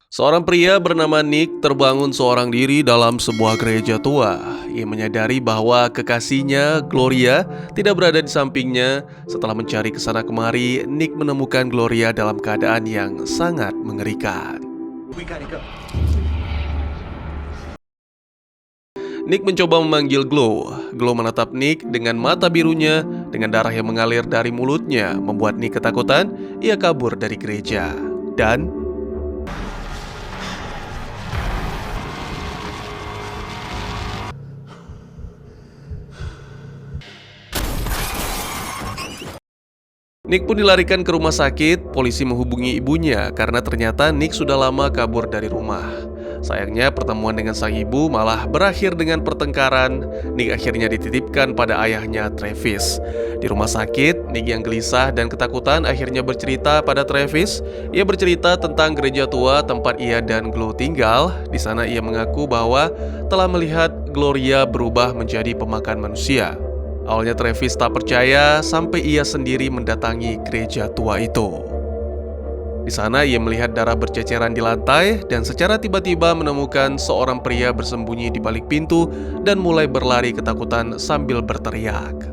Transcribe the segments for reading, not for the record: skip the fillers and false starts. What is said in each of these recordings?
Seorang pria bernama Nick terbangun seorang diri dalam sebuah gereja tua. Ia menyadari bahwa kekasihnya, Gloria, tidak berada di sampingnya. Setelah mencari kesana kemari, Nick menemukan Gloria dalam keadaan yang sangat mengerikan. Nick mencoba memanggil Glow. Glow menatap Nick dengan mata birunya, dengan darah yang mengalir dari mulutnya, membuat Nick ketakutan. Ia kabur dari gereja. Dan Nick pun dilarikan ke rumah sakit. Polisi menghubungi ibunya karena ternyata Nick sudah lama kabur dari rumah. Sayangnya pertemuan dengan sang ibu malah berakhir dengan pertengkaran. Nick akhirnya dititipkan pada ayahnya, Travis. Di rumah sakit, Nick yang gelisah dan ketakutan akhirnya bercerita pada Travis. Ia bercerita tentang gereja tua tempat ia dan Glow tinggal. Di sana ia mengaku bahwa telah melihat Gloria berubah menjadi pemakan manusia. Awalnya Travis tak percaya sampai ia sendiri mendatangi gereja tua itu. Di sana ia melihat darah berceceran di lantai dan secara tiba-tiba menemukan seorang pria bersembunyi di balik pintu dan mulai berlari ketakutan sambil berteriak.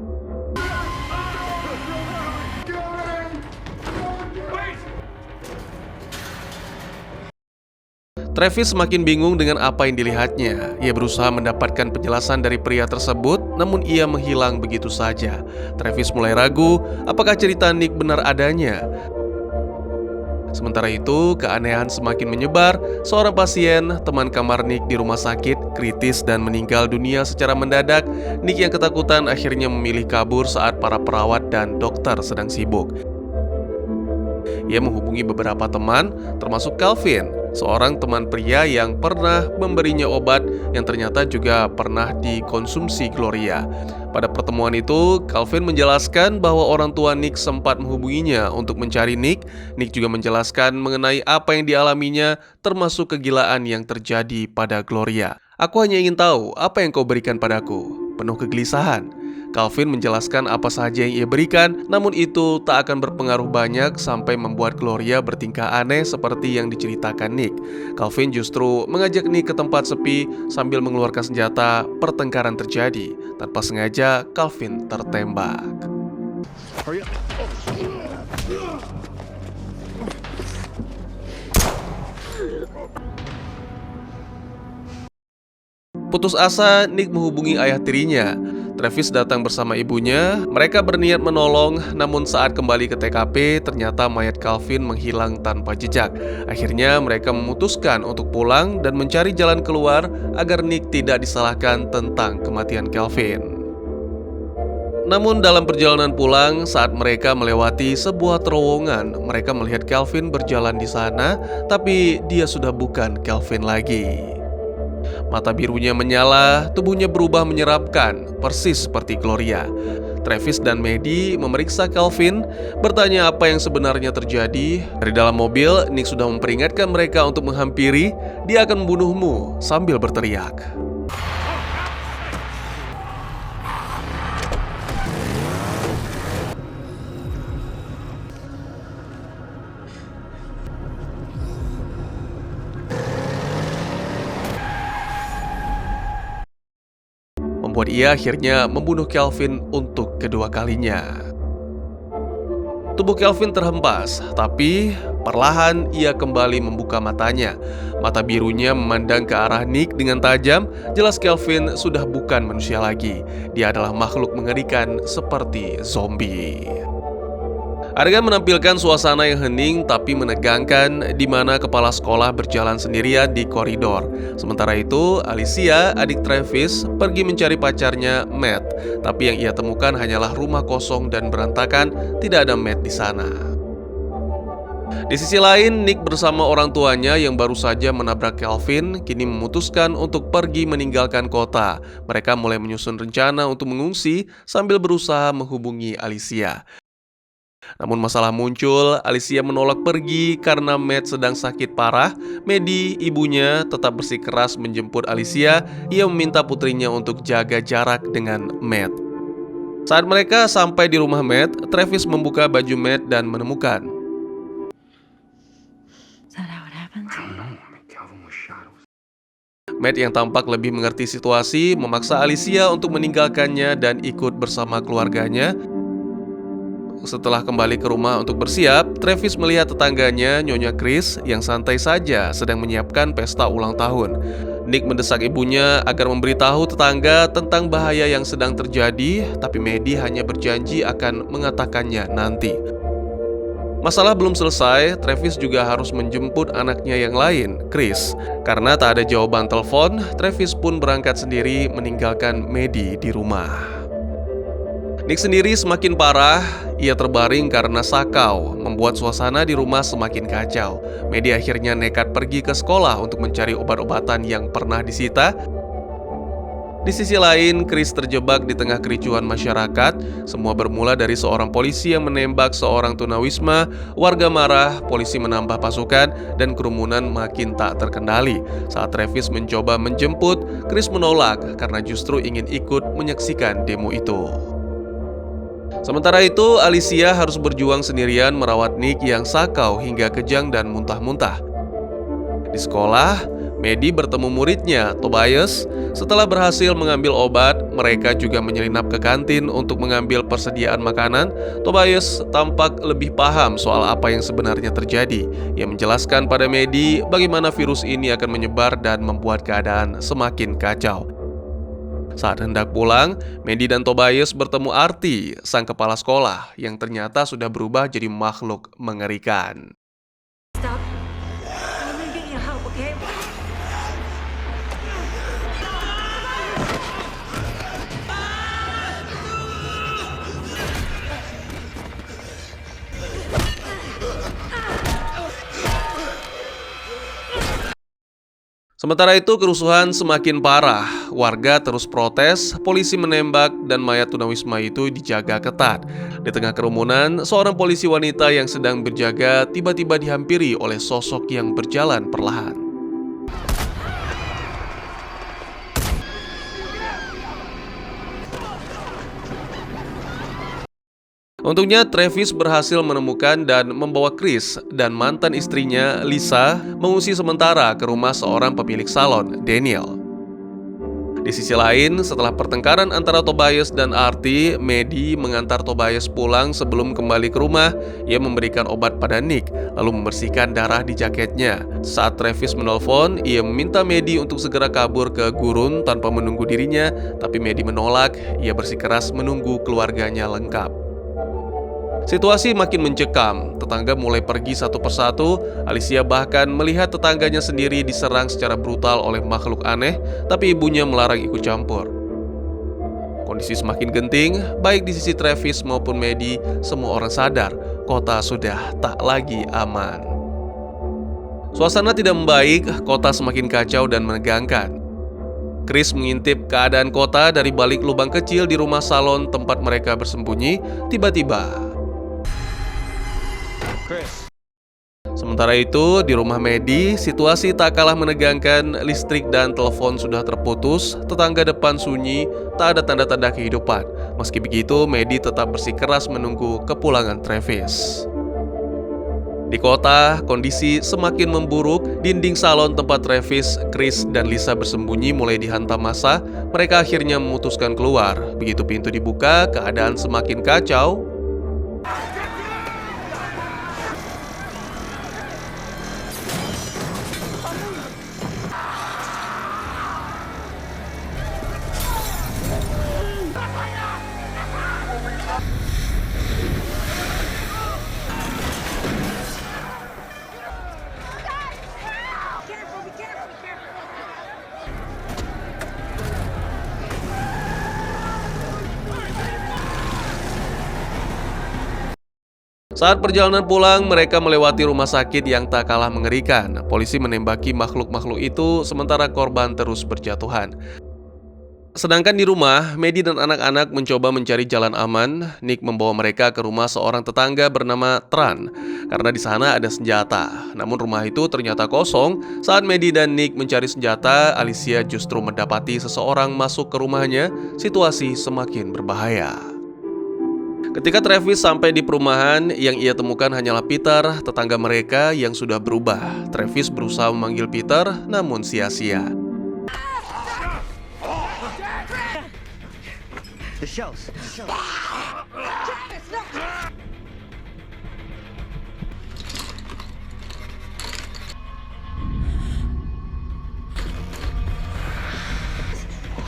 Travis semakin bingung dengan apa yang dilihatnya. Ia berusaha mendapatkan penjelasan dari pria tersebut, namun ia menghilang begitu saja. Travis mulai ragu apakah cerita Nick benar adanya. Sementara itu, keanehan semakin menyebar. Seorang pasien, teman kamar Nick di rumah sakit, kritis dan meninggal dunia secara mendadak. Nick yang ketakutan akhirnya memilih kabur saat para perawat dan dokter sedang sibuk. Ia menghubungi beberapa teman, termasuk Calvin, seorang teman pria yang pernah memberinya obat yang ternyata juga pernah dikonsumsi Gloria. Pada pertemuan itu, Calvin menjelaskan bahwa orang tua Nick sempat menghubunginya untuk mencari Nick. Nick juga menjelaskan mengenai apa yang dialaminya, termasuk kegilaan yang terjadi pada Gloria. "Aku hanya ingin tahu apa yang kau berikan padaku." Penuh kegelisahan, Calvin menjelaskan apa saja yang ia berikan, namun itu tak akan berpengaruh banyak sampai membuat Gloria bertingkah aneh seperti yang diceritakan Nick. Calvin justru mengajak Nick ke tempat sepi sambil mengeluarkan senjata. Pertengkaran terjadi. Tanpa sengaja, Calvin tertembak. Putus asa, Nick menghubungi ayah tirinya. Travis datang bersama ibunya. Mereka berniat menolong, namun saat kembali ke TKP, ternyata mayat Calvin menghilang tanpa jejak. Akhirnya mereka memutuskan untuk pulang dan mencari jalan keluar agar Nick tidak disalahkan tentang kematian Calvin. Namun dalam perjalanan pulang, saat mereka melewati sebuah terowongan, mereka melihat Calvin berjalan di sana, tapi dia sudah bukan Calvin lagi. Mata birunya menyala, tubuhnya berubah menyeramkan, persis seperti Gloria. Travis dan Maddie memeriksa Calvin, bertanya apa yang sebenarnya terjadi. Dari dalam mobil, Nick sudah memperingatkan mereka untuk menghampiri. "Dia akan membunuhmu," sambil berteriak. Membuat ia akhirnya membunuh Calvin untuk kedua kalinya. Tubuh Calvin terhempas, tapi perlahan ia kembali membuka matanya. Mata birunya memandang ke arah Nick dengan tajam. Jelas Calvin sudah bukan manusia lagi. Dia adalah makhluk mengerikan seperti zombie. Adegan menampilkan suasana yang hening tapi menegangkan, di mana kepala sekolah berjalan sendirian di koridor. Sementara itu, Alicia, adik Travis, pergi mencari pacarnya, Matt. Tapi yang ia temukan hanyalah rumah kosong dan berantakan, tidak ada Matt di sana. Di sisi lain, Nick bersama orang tuanya yang baru saja menabrak Calvin kini memutuskan untuk pergi meninggalkan kota. Mereka mulai menyusun rencana untuk mengungsi sambil berusaha menghubungi Alicia. Namun masalah muncul, Alicia menolak pergi karena Matt sedang sakit parah. Maddie, ibunya, tetap bersikeras menjemput Alicia. Ia meminta putrinya untuk jaga jarak dengan Matt. Saat mereka sampai di rumah Matt, Travis membuka baju Matt dan menemukan Is that how it happens? Matt yang tampak lebih mengerti situasi memaksa Alicia untuk meninggalkannya dan ikut bersama keluarganya. Setelah kembali ke rumah untuk bersiap, Travis melihat tetangganya, Nyonya Chris, yang santai saja sedang menyiapkan pesta ulang tahun. Nick mendesak ibunya agar memberitahu tetangga tentang bahaya yang sedang terjadi, tapi Maddie hanya berjanji akan mengatakannya nanti. Masalah belum selesai, Travis juga harus menjemput anaknya yang lain, Chris. Karena tak ada jawaban telepon, Travis pun berangkat sendiri meninggalkan Maddie di rumah. Nick sendiri semakin parah, ia terbaring karena sakau, membuat suasana di rumah semakin kacau. Maddie akhirnya nekat pergi ke sekolah untuk mencari obat-obatan yang pernah disita. Di sisi lain, Chris terjebak di tengah kericuhan masyarakat. Semua bermula dari seorang polisi yang menembak seorang tunawisma, warga marah, polisi menambah pasukan, dan kerumunan makin tak terkendali. Saat Travis mencoba menjemput, Chris menolak karena justru ingin ikut menyaksikan demo itu. Sementara itu, Alicia harus berjuang sendirian merawat Nick yang sakau hingga kejang dan muntah-muntah. Di sekolah, Maddie bertemu muridnya, Tobias. Setelah berhasil mengambil obat, mereka juga menyelinap ke kantin untuk mengambil persediaan makanan. Tobias tampak lebih paham soal apa yang sebenarnya terjadi. Ia menjelaskan pada Maddie bagaimana virus ini akan menyebar dan membuat keadaan semakin kacau. Saat hendak pulang, Maddie dan Tobias bertemu Artie, sang kepala sekolah, yang ternyata sudah berubah jadi makhluk mengerikan. Stop. I'm gonna get you help, okay? Sementara itu, kerusuhan semakin parah. Warga terus protes, polisi menembak, dan mayat tunawisma itu dijaga ketat. Di tengah kerumunan, seorang polisi wanita yang sedang berjaga tiba-tiba dihampiri oleh sosok yang berjalan perlahan. Untungnya, Travis berhasil menemukan dan membawa Chris dan mantan istrinya, Lisa, mengungsi sementara ke rumah seorang pemilik salon, Daniel. Di sisi lain, setelah pertengkaran antara Tobias dan Artie, Maddie mengantar Tobias pulang sebelum kembali ke rumah. Ia memberikan obat pada Nick, lalu membersihkan darah di jaketnya. Saat Travis menelpon, ia meminta Maddie untuk segera kabur ke gurun tanpa menunggu dirinya, tapi Maddie menolak. Ia bersikeras menunggu keluarganya lengkap. Situasi makin mencekam, tetangga mulai pergi satu persatu. Alicia bahkan melihat tetangganya sendiri diserang secara brutal oleh makhluk aneh, tapi ibunya melarang ikut campur. Kondisi semakin genting, baik di sisi Travis maupun Maddie. Semua orang sadar, kota sudah tak lagi aman. Suasana tidak membaik, kota semakin kacau dan menegangkan. Chris mengintip keadaan kota dari balik lubang kecil di rumah salon tempat mereka bersembunyi. Tiba-tiba, Chris. sementara itu, di rumah Maddie, situasi tak kalah menegangkan. Listrik dan telepon sudah terputus, tetangga depan sunyi, tak ada tanda-tanda kehidupan. Meski begitu, Maddie tetap bersikeras menunggu kepulangan Travis. Di kota, kondisi semakin memburuk. Dinding salon tempat Travis, Chris, dan Lisa bersembunyi mulai dihantam massa. Mereka akhirnya memutuskan keluar. Begitu pintu dibuka, keadaan semakin kacau. Careful, be careful, be careful. Saat perjalanan pulang, mereka melewati rumah sakit yang tak kalah mengerikan. Polisi menembaki makhluk-makhluk itu, sementara korban terus berjatuhan. Sedangkan di rumah, Maddie dan anak-anak mencoba mencari jalan aman. Nick membawa mereka ke rumah seorang tetangga bernama Tran, karena di sana ada senjata. Namun rumah itu ternyata kosong. Saat Maddie dan Nick mencari senjata, Alicia justru mendapati seseorang masuk ke rumahnya. Situasi semakin berbahaya. Ketika Travis sampai di perumahan, yang ia temukan hanyalah Peter, tetangga mereka yang sudah berubah. Travis berusaha memanggil Peter, namun sia-sia. The shells.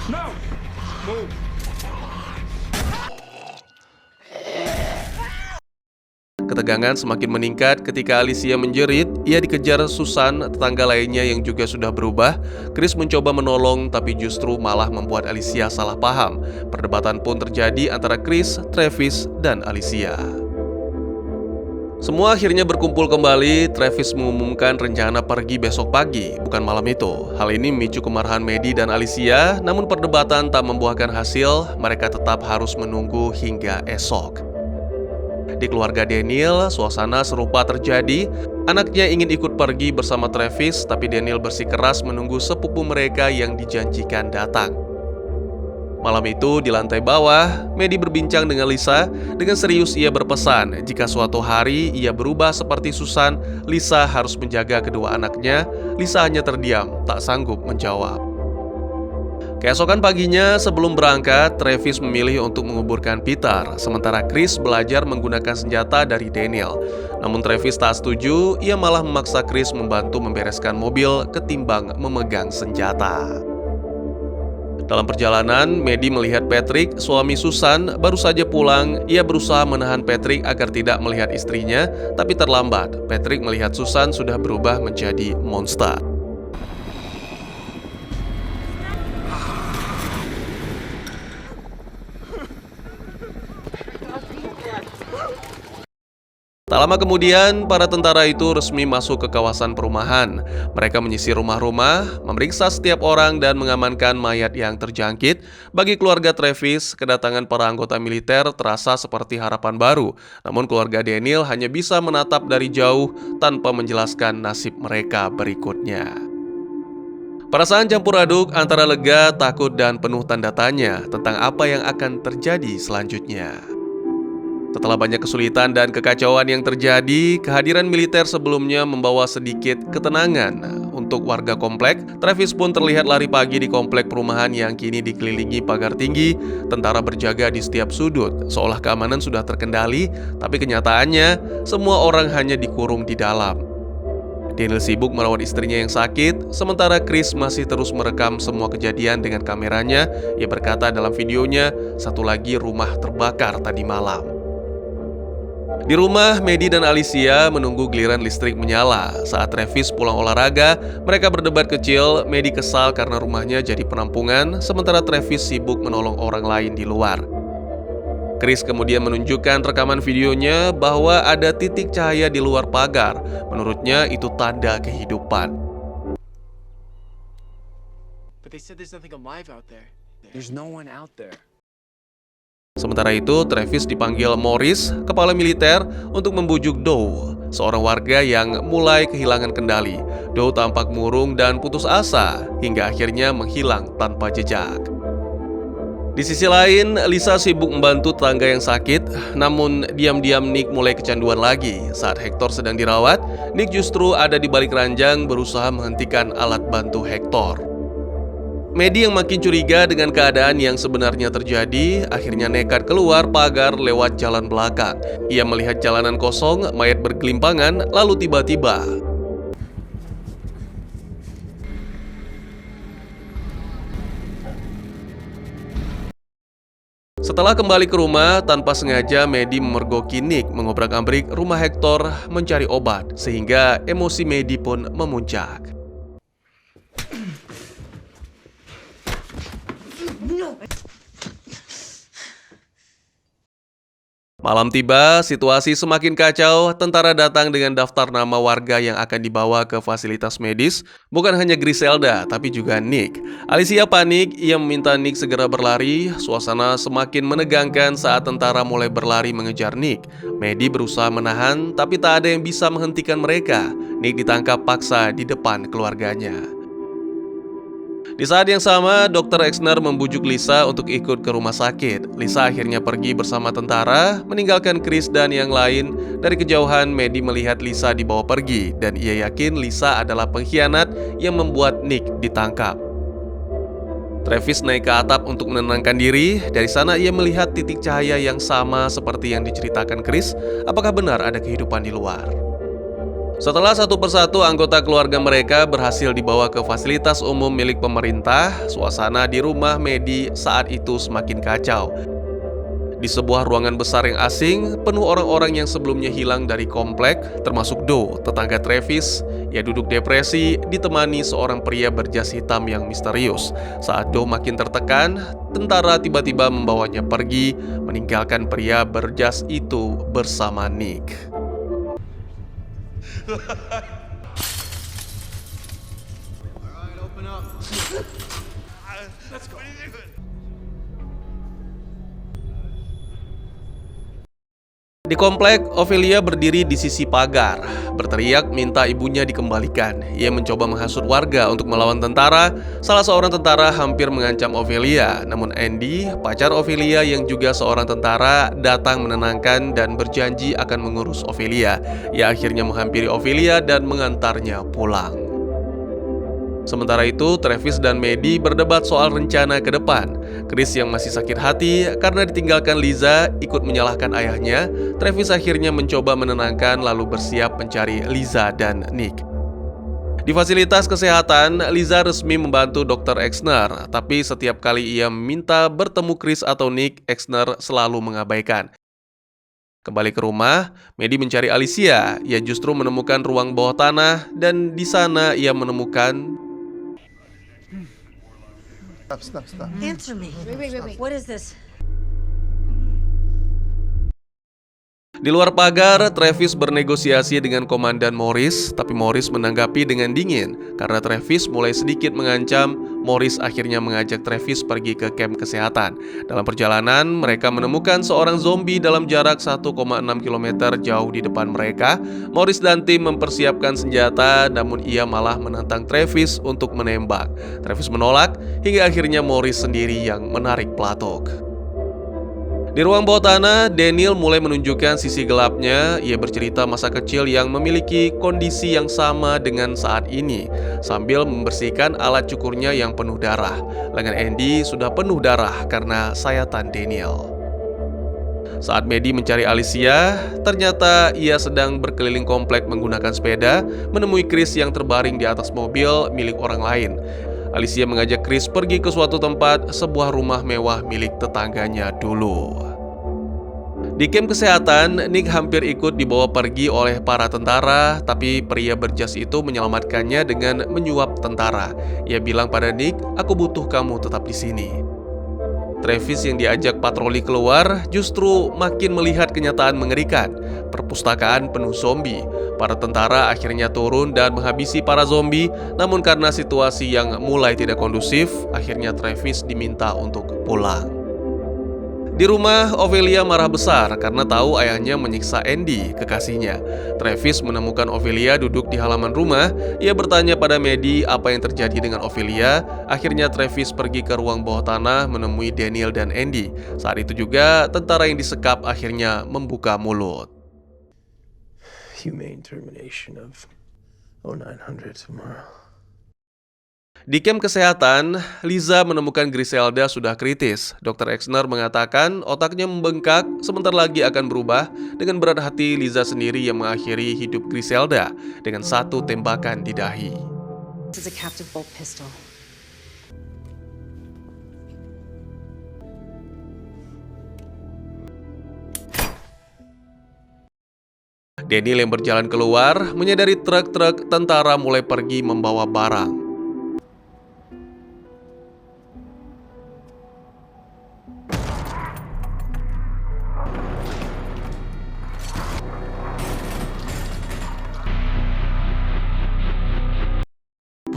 No! Move! Ketegangan semakin meningkat ketika Alicia menjerit. Ia dikejar Susan, tetangga lainnya yang juga sudah berubah. Chris mencoba menolong, tapi justru malah membuat Alicia salah paham. Perdebatan pun terjadi antara Chris, Travis, dan Alicia. Semua akhirnya berkumpul kembali. Travis mengumumkan rencana pergi besok pagi, bukan malam itu. Hal ini memicu kemarahan Maddie dan Alicia, namun perdebatan tak membuahkan hasil. Mereka tetap harus menunggu hingga esok. Di keluarga Daniel, suasana serupa terjadi. Anaknya ingin ikut pergi bersama Travis, tapi Daniel bersikeras menunggu sepupu mereka yang dijanjikan datang. Malam itu, di lantai bawah, Maddie berbincang dengan Lisa. Dengan serius ia berpesan, jika suatu hari ia berubah seperti Susan, Lisa harus menjaga kedua anaknya. Lisa hanya terdiam, tak sanggup menjawab. Keesokan paginya, sebelum berangkat, Travis memilih untuk menguburkan Peter, sementara Chris belajar menggunakan senjata dari Daniel. Namun Travis tak setuju, ia malah memaksa Chris membantu membereskan mobil ketimbang memegang senjata. Dalam perjalanan, Maddie melihat Patrick, suami Susan, baru saja pulang. Ia berusaha menahan Patrick agar tidak melihat istrinya, tapi terlambat. Patrick melihat Susan sudah berubah menjadi monster. Tak lama kemudian, para tentara itu resmi masuk ke kawasan perumahan. Mereka menyisir rumah-rumah, memeriksa setiap orang, dan mengamankan mayat yang terjangkit. Bagi keluarga Travis, kedatangan para anggota militer terasa seperti harapan baru. Namun keluarga Daniel hanya bisa menatap dari jauh tanpa menjelaskan nasib mereka berikutnya. Perasaan campur aduk antara lega, takut, dan penuh tanda tanya tentang apa yang akan terjadi selanjutnya. Setelah banyak kesulitan dan kekacauan yang terjadi, kehadiran militer sebelumnya membawa sedikit ketenangan untuk warga komplek. Travis pun terlihat lari pagi di komplek perumahan yang kini dikelilingi pagar tinggi. Tentara berjaga di setiap sudut, seolah keamanan sudah terkendali, tapi kenyataannya semua orang hanya dikurung di dalam. Daniel sibuk merawat istrinya yang sakit, sementara Chris masih terus merekam semua kejadian dengan kameranya. Ia berkata dalam videonya, "Satu lagi rumah terbakar tadi malam." Di rumah, Maddie dan Alicia menunggu giliran listrik menyala. Saat Travis pulang olahraga, mereka berdebat kecil. Maddie kesal karena rumahnya jadi penampungan, sementara Travis sibuk menolong orang lain di luar. Chris kemudian menunjukkan rekaman videonya bahwa ada titik cahaya di luar pagar. Menurutnya itu tanda kehidupan. But they said there's nothing alive out there. There's no one out there. Sementara itu, Travis dipanggil Morris, kepala militer, untuk membujuk Doe, seorang warga yang mulai kehilangan kendali. Doe tampak murung dan putus asa, hingga akhirnya menghilang tanpa jejak. Di sisi lain, Lisa sibuk membantu tetangga yang sakit, namun diam-diam Nick mulai kecanduan lagi. Saat Hector sedang dirawat, Nick justru ada di balik ranjang berusaha menghentikan alat bantu Hector. Maddie yang makin curiga dengan keadaan yang sebenarnya terjadi, akhirnya nekat keluar pagar lewat jalan belakang. Ia melihat jalanan kosong, mayat bergelimpangan, lalu tiba-tiba setelah kembali ke rumah, tanpa sengaja Maddie memergoki Nick mengobrak-abrik rumah Hector mencari obat, sehingga emosi Maddie pun memuncak. Malam tiba, situasi semakin kacau. Tentara datang dengan daftar nama warga yang akan dibawa ke fasilitas medis. Bukan hanya Griselda, tapi juga Nick. Alicia panik, ia meminta Nick segera berlari. Suasana semakin menegangkan saat tentara mulai berlari mengejar Nick. Maddie berusaha menahan, tapi tak ada yang bisa menghentikan mereka. Nick ditangkap paksa di depan keluarganya. Di saat yang sama, Dr. Exner membujuk Lisa untuk ikut ke rumah sakit. Lisa akhirnya pergi bersama tentara, meninggalkan Chris dan yang lain. Dari kejauhan, Maddie melihat Lisa dibawa pergi, dan ia yakin Lisa adalah pengkhianat yang membuat Nick ditangkap. Travis naik ke atap untuk menenangkan diri. Dari sana ia melihat titik cahaya yang sama seperti yang diceritakan Chris. Apakah benar ada kehidupan di luar? Setelah satu persatu anggota keluarga mereka berhasil dibawa ke fasilitas umum milik pemerintah, suasana di rumah Maddie saat itu semakin kacau. Di sebuah ruangan besar yang asing, penuh orang-orang yang sebelumnya hilang dari komplek, termasuk Do, tetangga Travis. Ia duduk depresi, ditemani seorang pria berjas hitam yang misterius. Saat Do makin tertekan, tentara tiba-tiba membawanya pergi, meninggalkan pria berjas itu bersama Nick. Alright, open up. Let's go. Di komplek, Ophelia berdiri di sisi pagar, berteriak minta ibunya dikembalikan. Ia mencoba menghasut warga untuk melawan tentara. Salah seorang tentara hampir mengancam Ophelia, namun Andy, pacar Ophelia yang juga seorang tentara, datang menenangkan dan berjanji akan mengurus Ophelia. Ia akhirnya menghampiri Ophelia dan mengantarnya pulang. Sementara itu, Travis dan Maddie berdebat soal rencana ke depan. Chris yang masih sakit hati karena ditinggalkan Liza ikut menyalahkan ayahnya. Travis akhirnya mencoba menenangkan lalu bersiap mencari Liza dan Nick. Di fasilitas kesehatan, Liza resmi membantu Dr. Exner, tapi setiap kali ia meminta bertemu Chris atau Nick, Exner selalu mengabaikan. Kembali ke rumah, Maddie mencari Alicia. Ia justru menemukan ruang bawah tanah dan di sana ia menemukan Stop. Answer me. Wait. What is this? Di luar pagar, Travis bernegosiasi dengan Komandan Morris, tapi Morris menanggapi dengan dingin. Karena Travis mulai sedikit mengancam, Morris akhirnya mengajak Travis pergi ke camp kesehatan. Dalam perjalanan, mereka menemukan seorang zombie dalam jarak 1,6 km jauh di depan mereka. Morris dan tim mempersiapkan senjata, namun ia malah menantang Travis untuk menembak. Travis menolak, hingga akhirnya Morris sendiri yang menarik pelatuk. Di ruang bawah tanah, Daniel mulai menunjukkan sisi gelapnya. Ia bercerita masa kecil yang memiliki kondisi yang sama dengan saat ini, sambil membersihkan alat cukurnya yang penuh darah. Lengan Andy sudah penuh darah karena sayatan Daniel. Saat Maddie mencari Alicia, ternyata ia sedang berkeliling komplek menggunakan sepeda, menemui Chris yang terbaring di atas mobil milik orang lain. Alicia mengajak Chris pergi ke suatu tempat, sebuah rumah mewah milik tetangganya dulu. Di camp kesehatan, Nick hampir ikut dibawa pergi oleh para tentara, tapi pria berjas itu menyelamatkannya dengan menyuap tentara. Ia bilang pada Nick, "Aku butuh kamu tetap di sini." Travis yang diajak patroli keluar justru makin melihat kenyataan mengerikan. Perpustakaan penuh zombie. Para tentara akhirnya turun dan menghabisi para zombie. Namun karena situasi yang mulai tidak kondusif, akhirnya Travis diminta untuk pulang. Di rumah, Ophelia marah besar karena tahu ayahnya menyiksa Andy, kekasihnya. Travis menemukan Ophelia duduk di halaman rumah. Ia bertanya pada Maddie apa yang terjadi dengan Ophelia. Akhirnya Travis pergi ke ruang bawah tanah menemui Daniel dan Andy. Saat itu juga, tentara yang disekap akhirnya membuka mulut. Humane termination of 0900 tomorrow. Di camp kesehatan, Liza menemukan Griselda sudah kritis. Dr. Exner mengatakan otaknya membengkak, sebentar lagi akan berubah. Dengan berat hati, Liza sendiri yang mengakhiri hidup Griselda dengan satu tembakan di dahi. This is a captive bolt pistol. Daniel yang berjalan keluar menyadari truk-truk tentara mulai pergi membawa barang.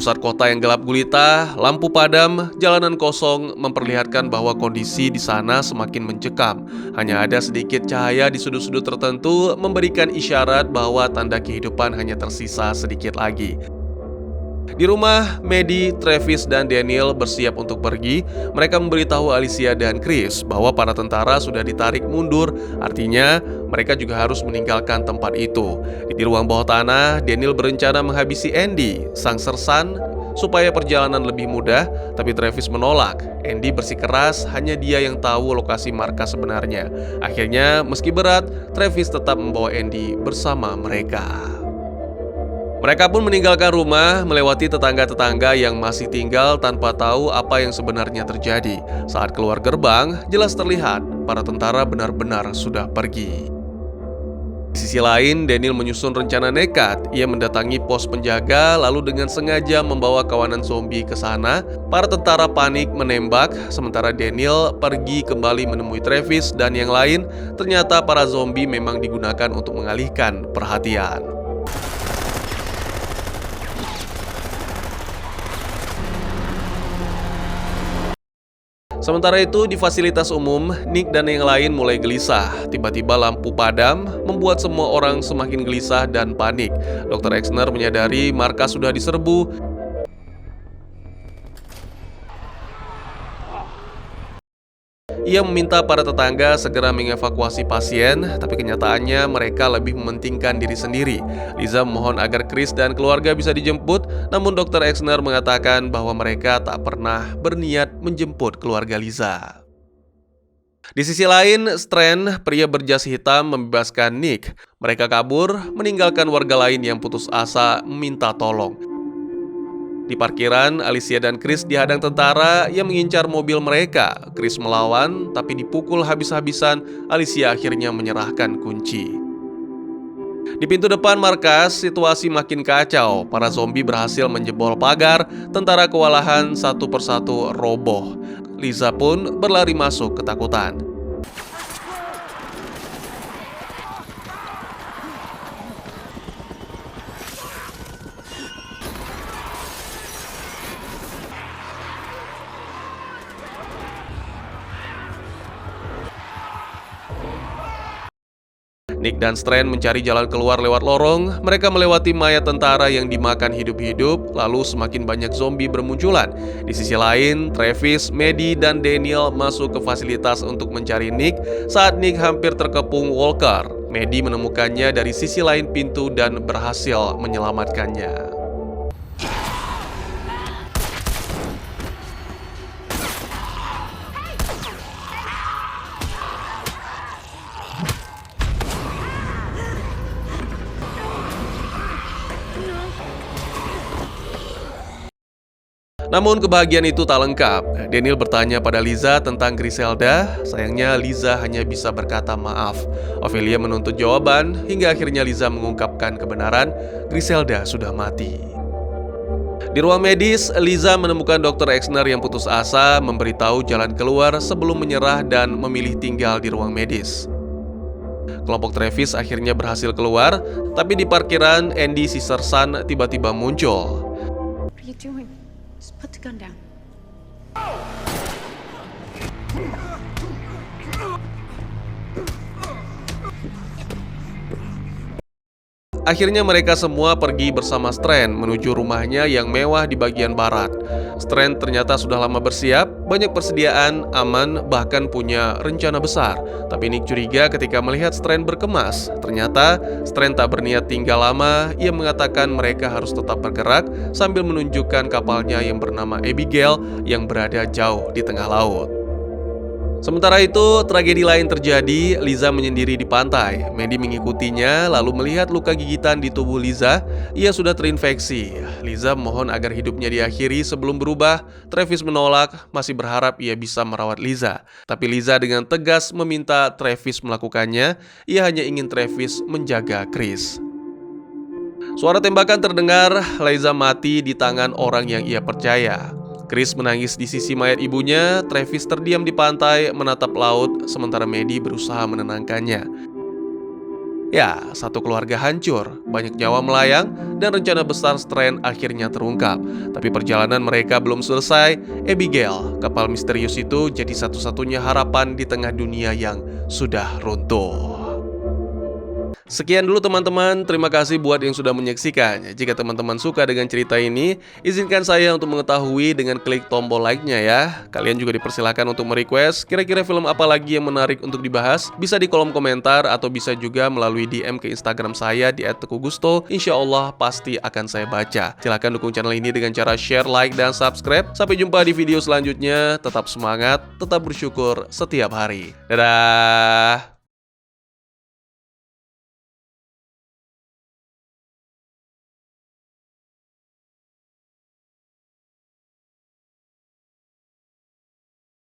Pusat kota yang gelap gulita, lampu padam, jalanan kosong memperlihatkan bahwa kondisi di sana semakin mencekam. Hanya ada sedikit cahaya di sudut-sudut tertentu memberikan isyarat bahwa tanda kehidupan hanya tersisa sedikit lagi. Di rumah, Maddie, Travis, dan Daniel bersiap untuk pergi. Mereka memberitahu Alicia dan Chris bahwa para tentara sudah ditarik mundur. Artinya, mereka juga harus meninggalkan tempat itu. Di ruang bawah tanah, Daniel berencana menghabisi Andy, sang sersan supaya perjalanan lebih mudah, tapi Travis menolak. Andy bersikeras hanya dia yang tahu lokasi markas sebenarnya. Akhirnya, meski berat, Travis tetap membawa Andy bersama mereka. Mereka pun meninggalkan rumah, melewati tetangga-tetangga yang masih tinggal tanpa tahu apa yang sebenarnya terjadi. Saat keluar gerbang, jelas terlihat para tentara benar-benar sudah pergi. Di sisi lain, Daniel menyusun rencana nekat. Ia mendatangi pos penjaga, lalu dengan sengaja membawa kawanan zombie ke sana. Para tentara panik menembak, sementara Daniel pergi kembali menemui Travis dan yang lain. Ternyata para zombie memang digunakan untuk mengalihkan perhatian. Sementara itu, di fasilitas umum, Nick dan yang lain mulai gelisah. Tiba-tiba lampu padam, membuat semua orang semakin gelisah dan panik. Dr. Exner menyadari markas sudah diserbu. Ia meminta para tetangga segera mengevakuasi pasien, tapi kenyataannya mereka lebih mementingkan diri sendiri. Liza memohon agar Chris dan keluarga bisa dijemput, namun Dr. Exner mengatakan bahwa mereka tak pernah berniat menjemput keluarga Liza. Di sisi lain, Strand, pria berjas hitam, membebaskan Nick. Mereka kabur, meninggalkan warga lain yang putus asa meminta tolong. Di parkiran, Alicia dan Chris dihadang tentara yang mengincar mobil mereka. Chris melawan, tapi dipukul habis-habisan. Alicia akhirnya menyerahkan kunci. Di pintu depan markas, situasi makin kacau. Para zombie berhasil menjebol pagar. Tentara kewalahan satu persatu roboh. Liza pun berlari masuk ketakutan. Nick dan Strand mencari jalan keluar lewat lorong. Mereka melewati mayat tentara yang dimakan hidup-hidup, lalu semakin banyak zombie bermunculan. Di sisi lain, Travis, Maddie, dan Daniel masuk ke fasilitas untuk mencari Nick. Saat Nick hampir terkepung Walker, Maddie menemukannya dari sisi lain pintu dan berhasil menyelamatkannya. Namun kebahagiaan itu tak lengkap. Daniel bertanya pada Liza tentang Griselda. Sayangnya Liza hanya bisa berkata maaf. Ophelia menuntut jawaban hingga akhirnya Liza mengungkapkan kebenaran, Griselda sudah mati. Di ruang medis, Liza menemukan Dr. Exner yang putus asa, memberitahu jalan keluar sebelum menyerah dan memilih tinggal di ruang medis. Kelompok Travis akhirnya berhasil keluar, tapi di parkiran Andy si sersan tiba-tiba muncul. What are you doing? Just put the gun down. Akhirnya mereka semua pergi bersama Strand menuju rumahnya yang mewah di bagian barat. Strand ternyata sudah lama bersiap, banyak persediaan, aman, bahkan punya rencana besar. Tapi Nick curiga ketika melihat Strand berkemas. Ternyata Strand tak berniat tinggal lama. Ia mengatakan mereka harus tetap bergerak sambil menunjukkan kapalnya yang bernama Abigail yang berada jauh di tengah laut. Sementara itu, tragedi lain terjadi. Liza menyendiri di pantai. Maddie mengikutinya, lalu melihat luka gigitan di tubuh Liza. Ia sudah terinfeksi. Liza mohon agar hidupnya diakhiri sebelum berubah. Travis menolak, masih berharap ia bisa merawat Liza. Tapi Liza dengan tegas meminta Travis melakukannya. Ia hanya ingin Travis menjaga Chris. Suara tembakan terdengar. Liza mati di tangan orang yang ia percaya. Chris menangis di sisi mayat ibunya. Travis terdiam di pantai menatap laut, sementara Maddie berusaha menenangkannya. Ya, satu keluarga hancur, banyak nyawa melayang, dan rencana besar Strand akhirnya terungkap. Tapi perjalanan mereka belum selesai. Abigail, kapal misterius itu, jadi satu-satunya harapan di tengah dunia yang sudah runtuh. Sekian dulu teman-teman, terima kasih buat yang sudah menyaksikan. Jika teman-teman suka dengan cerita ini, izinkan saya untuk mengetahui dengan klik tombol like-nya ya. Kalian juga dipersilakan untuk merequest kira-kira film apa lagi yang menarik untuk dibahas. Bisa di kolom komentar atau bisa juga melalui DM ke Instagram saya di @teguhgusto. Insya Allah pasti akan saya baca. Silahkan dukung channel ini dengan cara share, like, dan subscribe. Sampai jumpa di video selanjutnya. Tetap semangat, tetap bersyukur setiap hari. Dadah!